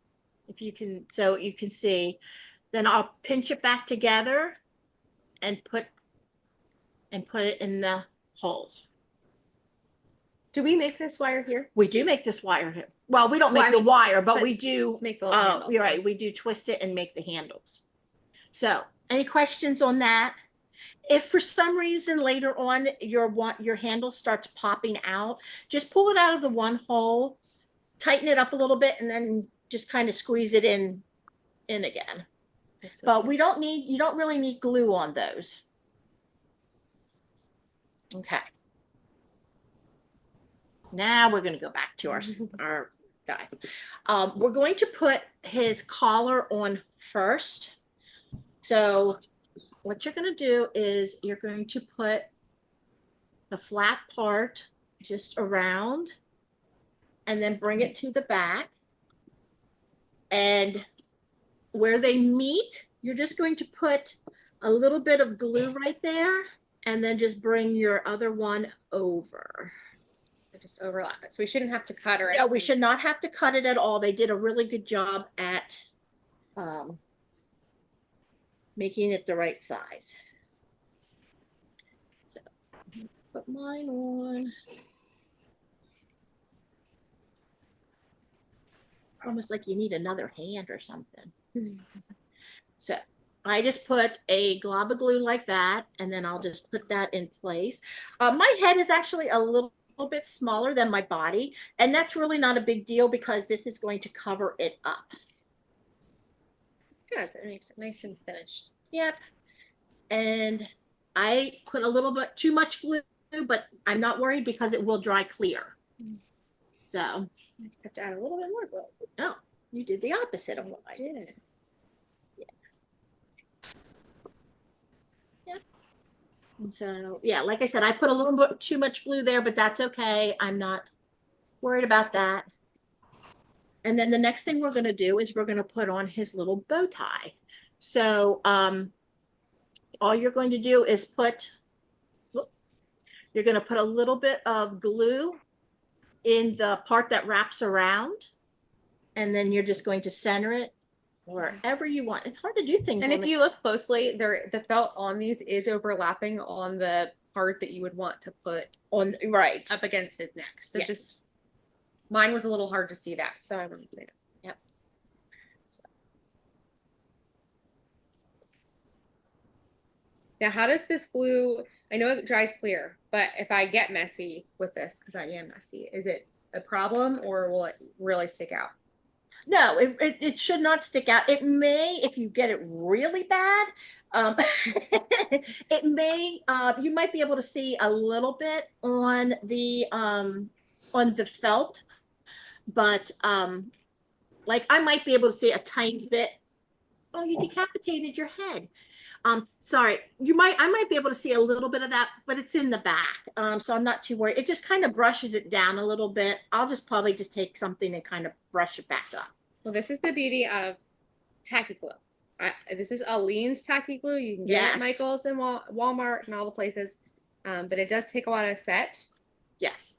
if you can, so you can see. Then I'll pinch it back together and put it in the holes. Do we make this wire here? We do make this wire here. Well, we don't Well, make I the mean, wire, but but we do. to make the little handles, You're right? right. We do twist it and make the handles. So, any questions on that? If for some reason later on your handle starts popping out, just pull it out of the one hole, tighten it up a little bit, and then just kind of squeeze it in again. But you don't really need glue on those. Okay. Now we're going to go back to our guy. We're going to put his collar on first. So what you're going to do is you're going to put the flat part just around and then bring it to the back. And where they meet, you're just going to put a little bit of glue right there and then just bring your other one over. Just overlap it. So we shouldn't have to cut or No, we should not have to cut it at all. They did a really good job at making it the right size. So put mine on. Almost like you need another hand or something. So I just put a glob of glue like that, and then I'll just put that in place. My head is actually a little bit smaller than my body, and that's really not a big deal because this is going to cover it up. Yes, it makes it nice and finished. Yep. And I put a little bit too much glue, but I'm not worried because it will dry clear. So I just have to add a little bit more glue. no, you did the opposite of what I did. did. And so, yeah, like I said, I put a little bit too much glue there, but that's okay. I'm not worried about that. And then the next thing we're going to do is we're going to put on his little bow tie. So all you're going to do is you're going to put a little bit of glue in the part that wraps around. And then you're just going to center it wherever you want. It's hard to do things. And if you look closely, the felt on these is overlapping on the part that you would want to put on up against his neck. So Yes. just mine was a little hard to see that, so I wanted to do it. Yep. Now, how does this glue? I know it dries clear, but if I get messy with this, because I am messy, is it a problem or will it really stick out? No, it should not stick out. It may, if you get it really bad, it may, you might be able to see a little bit on the felt, but like I might be able to see a tiny bit. Oh, you decapitated your head. Sorry, I might be able to see a little bit of that, but it's in the back. So I'm not too worried. It just kind of brushes it down a little bit. I'll just probably just take something and kind of brush it back up. Well, this is the beauty of tacky glue. This is Aleene's tacky glue. You can get it at Yes. Michael's and Walmart and all the places. But it does take a while to set. Yes.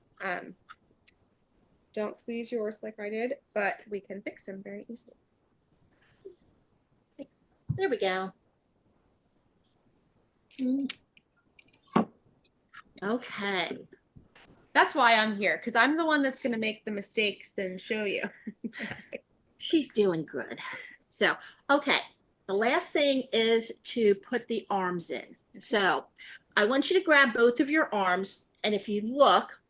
Don't squeeze yours like I did, but we can fix them very easily. There we go. Okay. That's why I'm here, because I'm the one that's going to make the mistakes and show you. She's doing good. So, okay. The last thing is to put the arms in. So I want you to grab both of your arms. And if you look,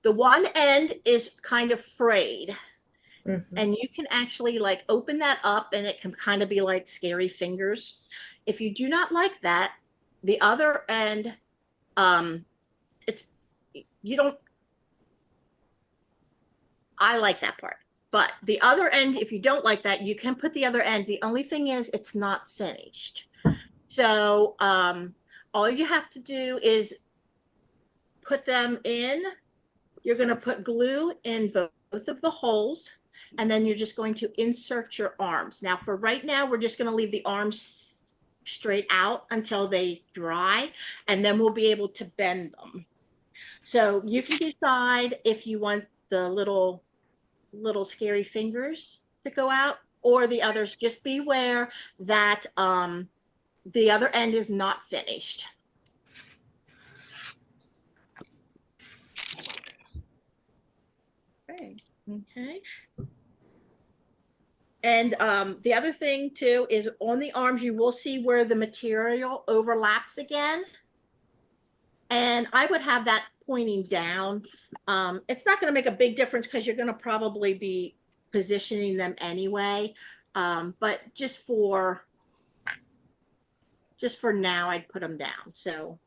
the one end is kind of frayed. Mhm. And you can actually like open that up and it can kind of be like scary fingers. If you do not like that, the other end, I like that part. But the other end, if you don't like that, you can put the other end. The only thing is it's not finished. So all you have to do is put them in. You're going to put glue in both of the holes, and then you're just going to insert your arms. Now, for right now, we're just going to leave the arms straight out until they dry, and then we'll be able to bend them. So you can decide if you want the little scary fingers to go out, or the others, just beware that the other end is not finished. Okay. Okay. And the other thing too is on the arms, you will see where the material overlaps again. And I would have that pointing down. It's not going to make a big difference because you're going to probably be positioning them anyway. But just for now, I'd put them down. So,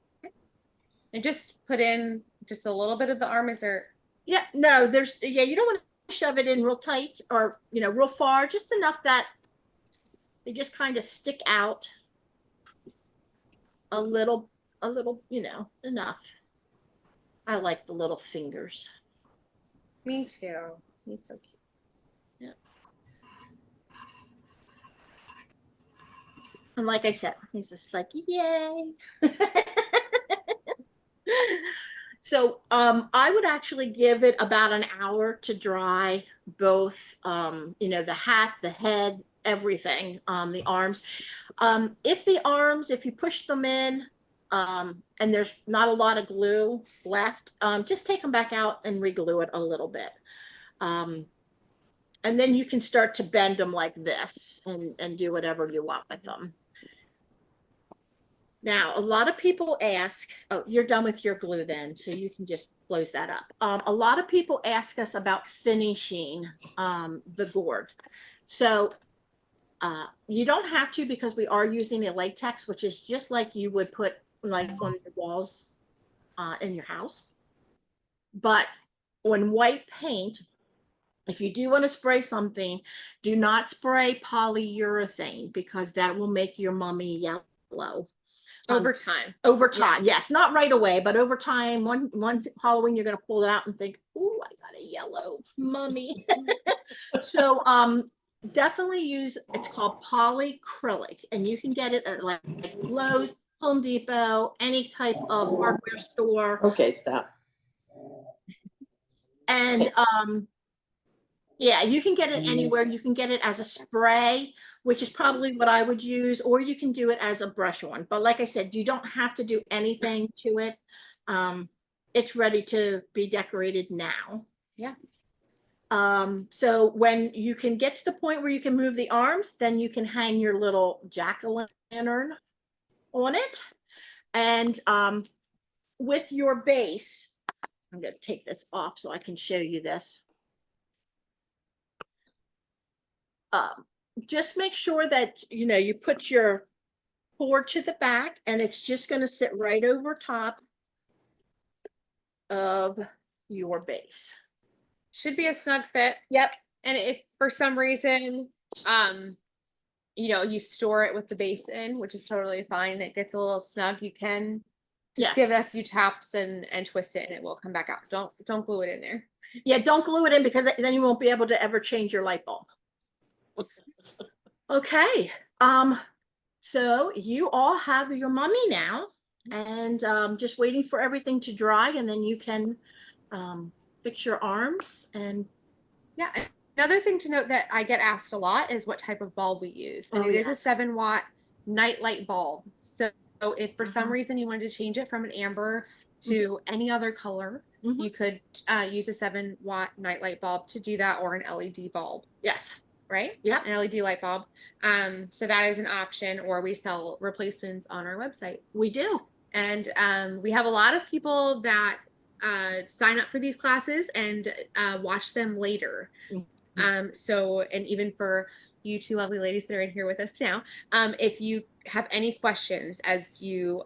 And just put in just a little bit of the arm. Is there? yeah, no, you don't want to shove it in real tight or, real far, just enough that they just kind of stick out a little, enough. I like the little fingers. Me too. He's so cute. Yeah. And like I said, he's just like, yay. So I would actually give it about an hour to dry both, the hat, the head, everything, the arms. If you push them in and there's not a lot of glue left, just take them back out and re-glue it a little bit. And then you can start to bend them like this and do whatever you want with them. Now, a lot of people ask, oh, you're done with your glue then, so you can just close that up. A lot of people ask us about finishing the gourd. So you don't have to, because we are using a latex, which is just like you would put like on the walls in your house. But when white paint, if you do want to spray something, do not spray polyurethane because that will make your mummy yellow. Over time. Over time, yes, not right away, but over time, one Halloween, you're going to pull it out and think, "Ooh, I got a yellow mummy." So, definitely use. It's called polyacrylic, and you can get it at like Lowe's, Home Depot, any type of hardware store. Okay, stop. And yeah, you can get it anywhere. You can get it as a spray, which is probably what I would use, or you can do it as a brush on. But like I said, you don't have to do anything to it. It's ready to be decorated now. Yeah. So when you can get to the point where you can move the arms, then you can hang your little jack-o'-lantern on it. And with your base, I'm going to take this off so I can show you this. Just make sure that, you put your cord to the back and it's just going to sit right over top of your base. Should be a snug fit. Yep. And if for some reason, you store it with the base in, which is totally fine, and it gets a little snug, you can just give it a few taps and twist it and it will come back out. Don't glue it in there. Yeah, don't glue it in because then you won't be able to ever change your light bulb. Okay. So you all have your mummy now, and just waiting for everything to dry, and then you can fix your arms. And yeah, another thing to note that I get asked a lot is what type of bulb we use. And it is a 7-watt nightlight bulb. So if for some reason you wanted to change it from an amber to any other color, you could use a 7-watt nightlight bulb to do that, or an LED bulb. Yes. Right? Yeah. An LED light bulb. So that is an option, or we sell replacements on our website. We do. And we have a lot of people that sign up for these classes and watch them later. And even for you two lovely ladies that are in here with us now, if you have any questions as you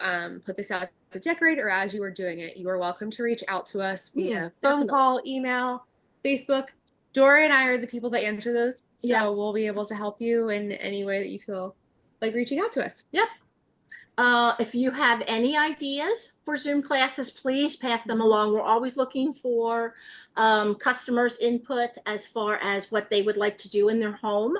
put this out to decorate or as you are doing it, you are welcome to reach out to us via phone call, email, Facebook. Dori and I are the people that answer those. So we'll be able to help you in any way that you feel like reaching out to us. Yep. If you have any ideas for Zoom classes, please pass them along. We're always looking for customers' input as far as what they would like to do in their home.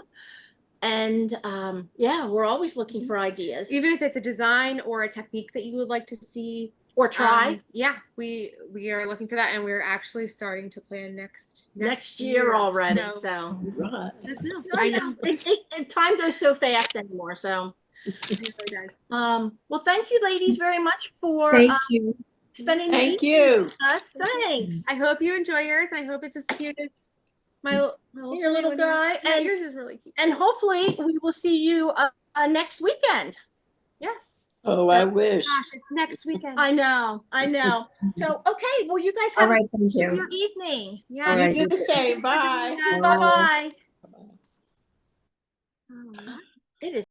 And we're always looking for ideas. Even if it's a design or a technique that you would like to see Or try Yeah, we are looking for that, and we're actually starting to plan next year already. So So Right. let us know. I know time goes so fast anymore. So It really does. well, thank you ladies very much for Thank you. spending the Thank evening you. with us. Thanks. I hope you enjoy yours, and I hope it's as cute as my little Your little Julie when you- guy, Yeah, and- yours is really cute. And hopefully we will see you next weekend. Yes. Oh, I wish. Gosh, it's next weekend. I know. So, okay. Well, you guys All have right, a thank you. your evening. Yeah. All right. You do the same. Bye. Bye-bye. Bye. It is